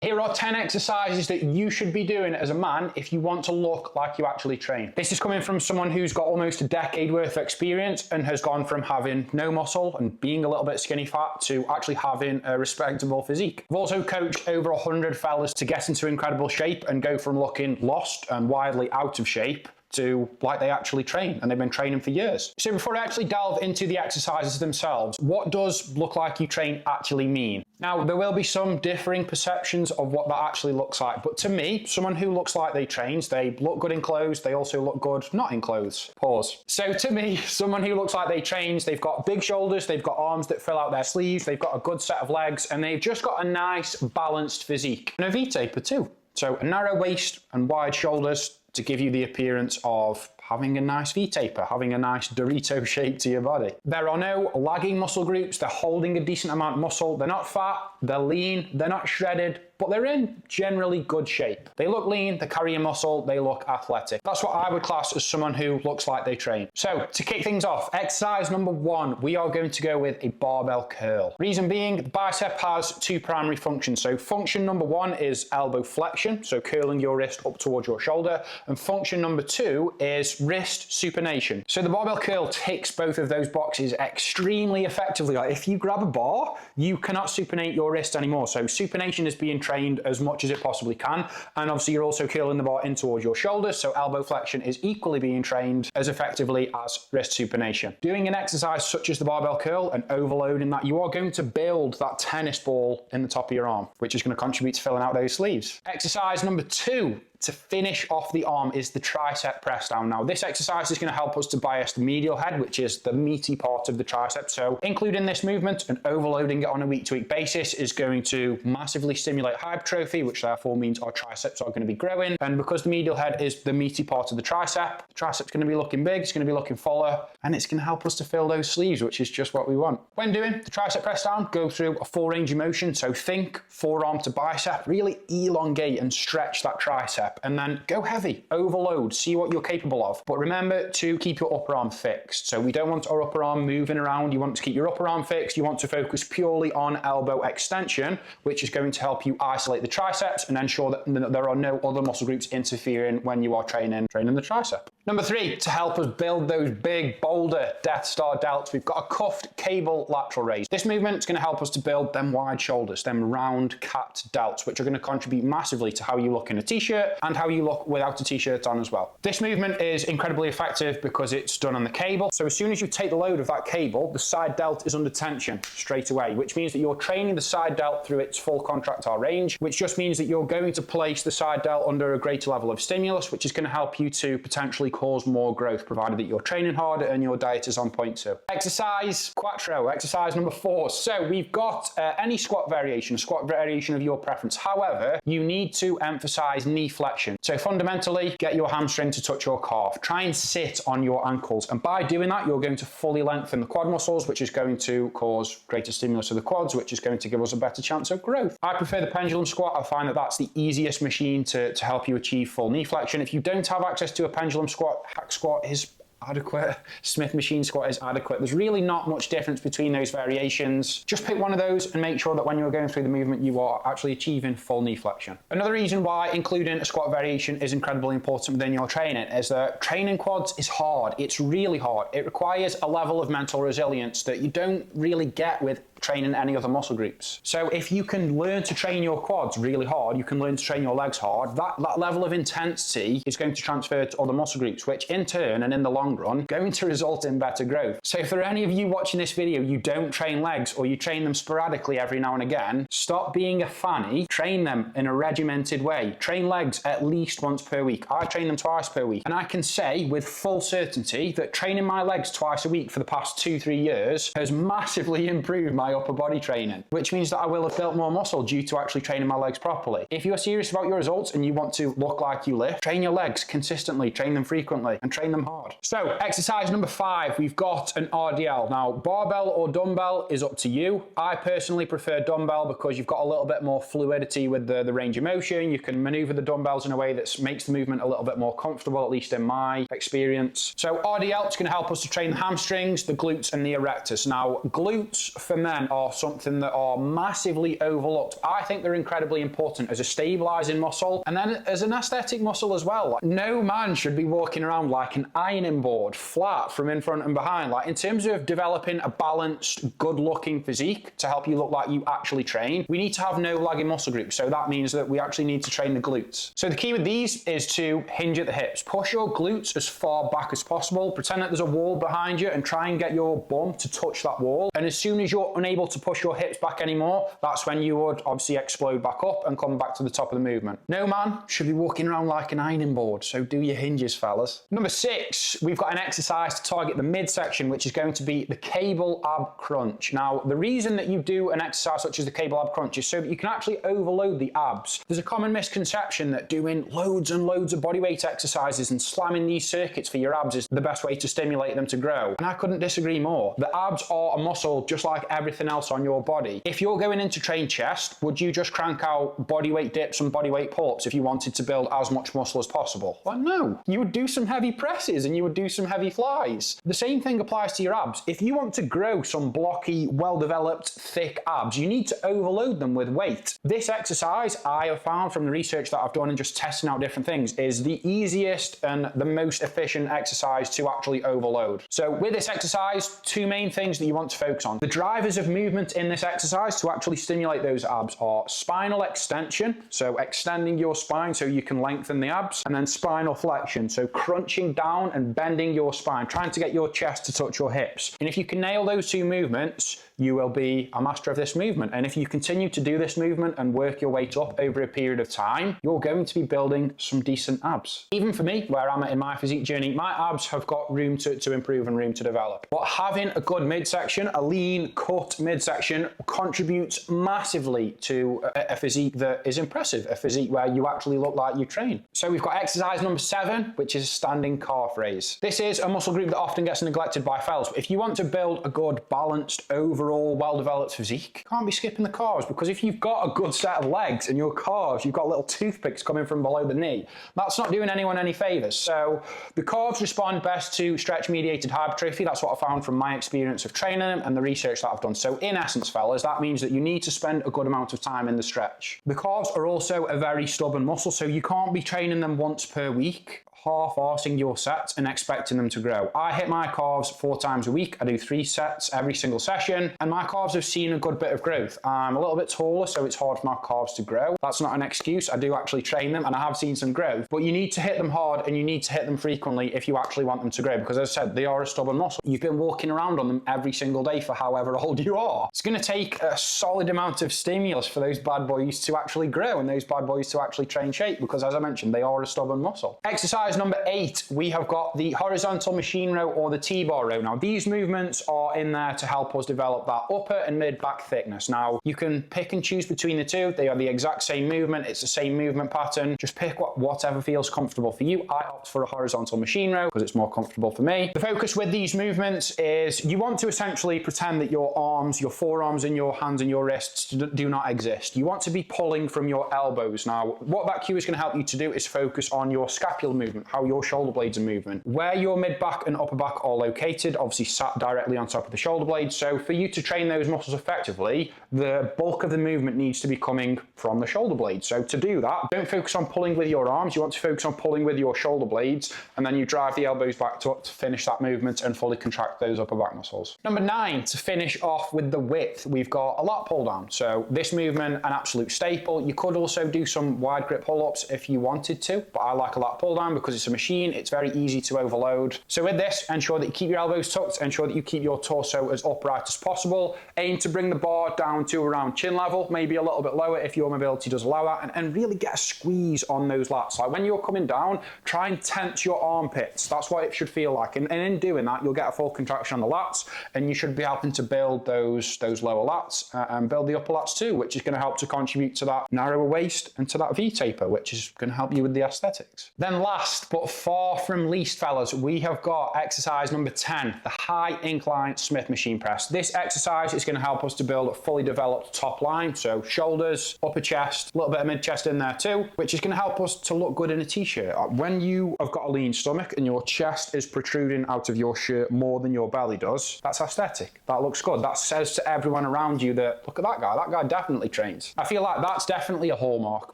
Here are 10 exercises that you should be doing as a man if you want to look like you actually train. This is coming from someone who's got almost a decade worth of experience and has gone from having no muscle and being a little bit skinny fat to actually having a respectable physique. I've also coached over 100 fellas to get into incredible shape and go from looking lost and wildly out of shape to like they actually train, and they've been training for years. So before I actually delve into the exercises themselves, what does look like you train actually mean? Now, there will be some differing perceptions of what that actually looks like, but to me, someone who looks like they trains, they look good in clothes, they also look good not in clothes. Pause. So to me, someone who looks like they trains, they've got big shoulders, they've got arms that fill out their sleeves, they've got a good set of legs, and they've just got a nice balanced physique. And a V-taper too. So a narrow waist and wide shoulders to give you the appearance of having a nice V-taper, having a nice Dorito shape to your body. There are no lagging muscle groups, they're holding a decent amount of muscle, they're not fat, they're lean, they're not shredded, but they're in generally good shape. They look lean, they're carrying muscle, they look athletic. That's what I would class as someone who looks like they train. So to kick things off, exercise number 1, we are going to go with a barbell curl. Reason being, the bicep has 2 primary functions. So function number 1 is elbow flexion, so curling your wrist up towards your shoulder, and function number 2 is wrist supination. So the barbell curl ticks both of those boxes extremely effectively. Like if you grab a bar, you cannot supinate your wrist anymore. So supination is being trained as much as it possibly can, and obviously you're also curling the bar in towards your shoulders, so elbow flexion is equally being trained as effectively as wrist supination. Doing an exercise such as the barbell curl and overloading that, you are going to build that tennis ball in the top of your arm, which is going to contribute to filling out those sleeves. Exercise number 2 to finish off the arm is the tricep press down. Now this exercise is going to help us to bias the medial head, which is the meaty part of the tricep. So including this movement and overloading it on a week-to-week basis is going to massively stimulate hypertrophy, which therefore means our triceps are going to be growing. And because the medial head is the meaty part of the tricep's going to be looking big, it's going to be looking fuller, and it's going to help us to fill those sleeves, which is just what we want. When doing the tricep press down, go through a full range of motion. So think forearm to bicep, really elongate and stretch that tricep, and then go heavy, overload, see what you're capable of. But remember to keep your upper arm fixed. So we don't want our upper arm moving around. You want to keep your upper arm fixed. You want to focus purely on elbow extension, which is going to help you isolate the triceps and ensure that there are no other muscle groups interfering when you are training the tricep. Number 3, to help us build those big, boulder Death Star delts, we've got a cuffed cable lateral raise. This movement is going to help us to build them wide shoulders, them round capped delts, which are going to contribute massively to how you look in a t-shirt and how you look without a t-shirt on as well. This movement is incredibly effective because it's done on the cable. So as soon as you take the load of that cable, the side delt is under tension straight away, which means that you're training the side delt through its full contractile range, which just means that you're going to place the side delt under a greater level of stimulus, which is going to help you to potentially cause more growth, provided that you're training harder and your diet is on point too. Exercise quattro, exercise number 4. So we've got any squat variation of your preference. However, you need to emphasize knee flexion. So fundamentally, get your hamstring to touch your calf. Try and sit on your ankles. And by doing that, you're going to fully lengthen the quad muscles, which is going to cause greater stimulus of the quads, which is going to give us a better chance of growth. I prefer the pendulum squat. I find that that's the easiest machine to help you achieve full knee flexion. If you don't have access to a pendulum squat, hack squat is adequate. Smith machine squat is adequate. There's really not much difference between those variations. Just pick one of those and make sure that when you're going through the movement, you are actually achieving full knee flexion. Another reason why including a squat variation is incredibly important within your training is that training quads is hard. It's really hard. It requires a level of mental resilience that you don't really get with training any other muscle groups. So if you can learn to train your quads really hard, you can learn to train your legs hard, that level of intensity is going to transfer to other muscle groups, which in turn and in the long run, going to result in better growth. So for any of you watching this video, you don't train legs or you train them sporadically every now and again, stop being a fanny, train them in a regimented way. Train legs at least once per week. I train them twice per week. And I can say with full certainty that training my legs twice a week for the past 2-3 years has massively improved my upper body training, which means that I will have built more muscle due to actually training my legs properly. If you're serious about your results and you want to look like you lift, train your legs consistently, train them frequently, and train them hard. So exercise number 5, we've got an RDL. Now, barbell or dumbbell is up to you. I personally prefer dumbbell because you've got a little bit more fluidity with the range of motion. You can maneuver the dumbbells in a way that makes the movement a little bit more comfortable, at least in my experience. So RDL is going to help us to train the hamstrings, the glutes, and the erectors. Now, glutes for men then are something that are massively overlooked. I think they're incredibly important as a stabilizing muscle and then as an aesthetic muscle as well. Like, no man should be walking around like an ironing board, flat from in front and behind. Like, in terms of developing a balanced, good-looking physique to help you look like you actually train, we need to have no lagging muscle groups. So that means that we actually need to train the glutes. So the key with these is to hinge at the hips. Push your glutes as far back as possible. Pretend that there's a wall behind you and try and get your bum to touch that wall. And as soon as you're unable to push your hips back anymore, that's when you would obviously explode back up and come back to the top of the movement. No man should be walking around like an ironing board, so do your hinges, fellas. Number 6, we've got an exercise to target the midsection, which is going to be the cable ab crunch. Now, the reason that you do an exercise such as the cable ab crunch is so that you can actually overload the abs. There's a common misconception that doing loads and loads of bodyweight exercises and slamming these circuits for your abs is the best way to stimulate them to grow. And I couldn't disagree more. The abs are a muscle just like everything else on your body. If you're going in to train chest, would you just crank out bodyweight dips and bodyweight pull-ups if you wanted to build as much muscle as possible? Well, no. You would do some heavy presses and you would do some heavy flies. The same thing applies to your abs. If you want to grow some blocky, well-developed, thick abs, you need to overload them with weight. This exercise, I have found from the research that I've done and just testing out different things, is the easiest and the most efficient exercise to actually overload. So with this exercise, 2 main things that you want to focus on. The drivers of movement in this exercise to actually stimulate those abs are spinal extension, so extending your spine so you can lengthen the abs, and then spinal flexion, so crunching down and bending your spine, trying to get your chest to touch your hips. And if you can nail those 2 movements, you will be a master of this movement. And if you continue to do this movement and work your weight up over a period of time, you're going to be building some decent abs. Even for me, where I'm at in my physique journey, my abs have got room to improve and room to develop. But having a good midsection, a lean, cut midsection, contributes massively to a physique that is impressive, a physique where you actually look like you train. So we've got exercise number 7, which is standing calf raise. This is a muscle group that often gets neglected by fellas. If you want to build a good, balanced, overall well-developed physique, you can't be skipping the calves, because if you've got a good set of legs and your calves, you've got little toothpicks coming from below the knee, that's not doing anyone any favors. So the calves respond best to stretch-mediated hypertrophy. That's what I found from my experience of training them and the research that I've done. So in essence, fellas, that means that you need to spend a good amount of time in the stretch. The calves are also a very stubborn muscle, so you can't be training them once per week, half-arsing your sets and expecting them to grow. I hit my calves 4 times a week. I do 3 sets every single session, and my calves have seen a good bit of growth. I'm a little bit taller, so it's hard for my calves to grow. That's not an excuse. I do actually train them, and I have seen some growth, but you need to hit them hard and you need to hit them frequently if you actually want them to grow, because as I said, they are a stubborn muscle. You've been walking around on them every single day for however old you are. It's going to take a solid amount of stimulus for those bad boys to actually grow and those bad boys to actually train shape, because as I mentioned, they are a stubborn muscle. Exercise number 8, we have got the horizontal machine row or the T-bar row. Now, these movements are in there to help us develop that upper and mid back thickness. Now, you can pick and choose between the 2. They are the exact same movement. It's the same movement pattern. Just pick whatever feels comfortable for you. I opt for a horizontal machine row because it's more comfortable for me. The focus with these movements is you want to essentially pretend that your arms, your forearms and your hands and your wrists do not exist. You want to be pulling from your elbows. Now, what that cue is going to help you to do is focus on your scapular movement, how your shoulder blades are moving. Where your mid back and upper back are located, obviously sat directly on top of the shoulder blades. So for you to train those muscles effectively, the bulk of the movement needs to be coming from the shoulder blades. So to do that, don't focus on pulling with your arms. You want to focus on pulling with your shoulder blades, and then you drive the elbows back to finish that movement and fully contract those upper back muscles. Number 9, to finish off with the width, we've got a lat pull down. So this movement, an absolute staple. You could also do some wide grip pull-ups if you wanted to, but I like a lat pull down because it's a machine. It's very easy to overload. So with this, ensure that you keep your elbows tucked, ensure that you keep your torso as upright as possible. Aim to bring the bar down to around chin level, maybe a little bit lower if your mobility does allow that, and really get a squeeze on those lats. Like when you're coming down, try and tense your armpits. That's what it should feel like. And in doing that, you'll get a full contraction on the lats, and you should be helping to build those lower lats and build the upper lats too, which is going to help to contribute to that narrower waist and to that V-taper, which is going to help you with the aesthetics. Then last but far from least, fellas, we have got exercise number 10, the high incline Smith machine press. This exercise is going to help us to build a fully developed top line, so shoulders, upper chest, a little bit of mid chest in there too, which is going to help us to look good in a t-shirt. When you have got a lean stomach and your chest is protruding out of your shirt more than your belly does, that's aesthetic. That looks good. That's says to everyone around you that, look at that guy definitely trains. I feel like that's definitely a hallmark.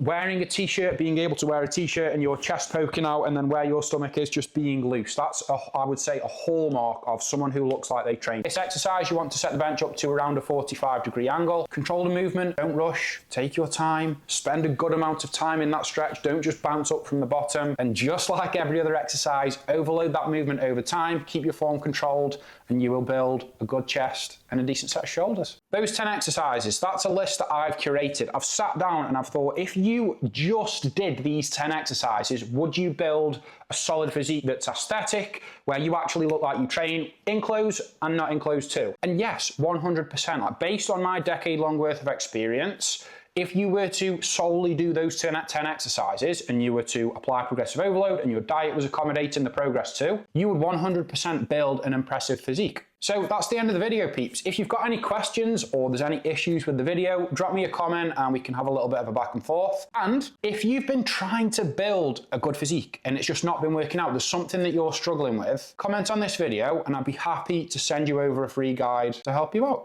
Wearing a t-shirt, being able to wear a t-shirt and your chest poking out and then where your stomach is just being loose. That's, I would say, a hallmark of someone who looks like they train. This exercise, you want to set the bench up to around a 45-degree angle. Control the movement, don't rush, take your time, spend a good amount of time in that stretch. Don't just bounce up from the bottom. And just like every other exercise, overload that movement over time, keep your form controlled, and you will build a good chest and a decent set of shoulders. Those 10 exercises, that's a list that I've curated. I've sat down and I've thought, if you just did these 10 exercises, would you build a solid physique that's aesthetic, where you actually look like you train in clothes and not in clothes too? And yes, 100%. Like, based on my decade-long worth of experience, if you were to solely do those 10 exercises and you were to apply progressive overload and your diet was accommodating the progress too, you would 100% build an impressive physique. So that's the end of the video, peeps. If you've got any questions or there's any issues with the video, drop me a comment and we can have a little bit of a back and forth. And if you've been trying to build a good physique and it's just not been working out, there's something that you're struggling with, comment on this video and I'd be happy to send you over a free guide to help you out.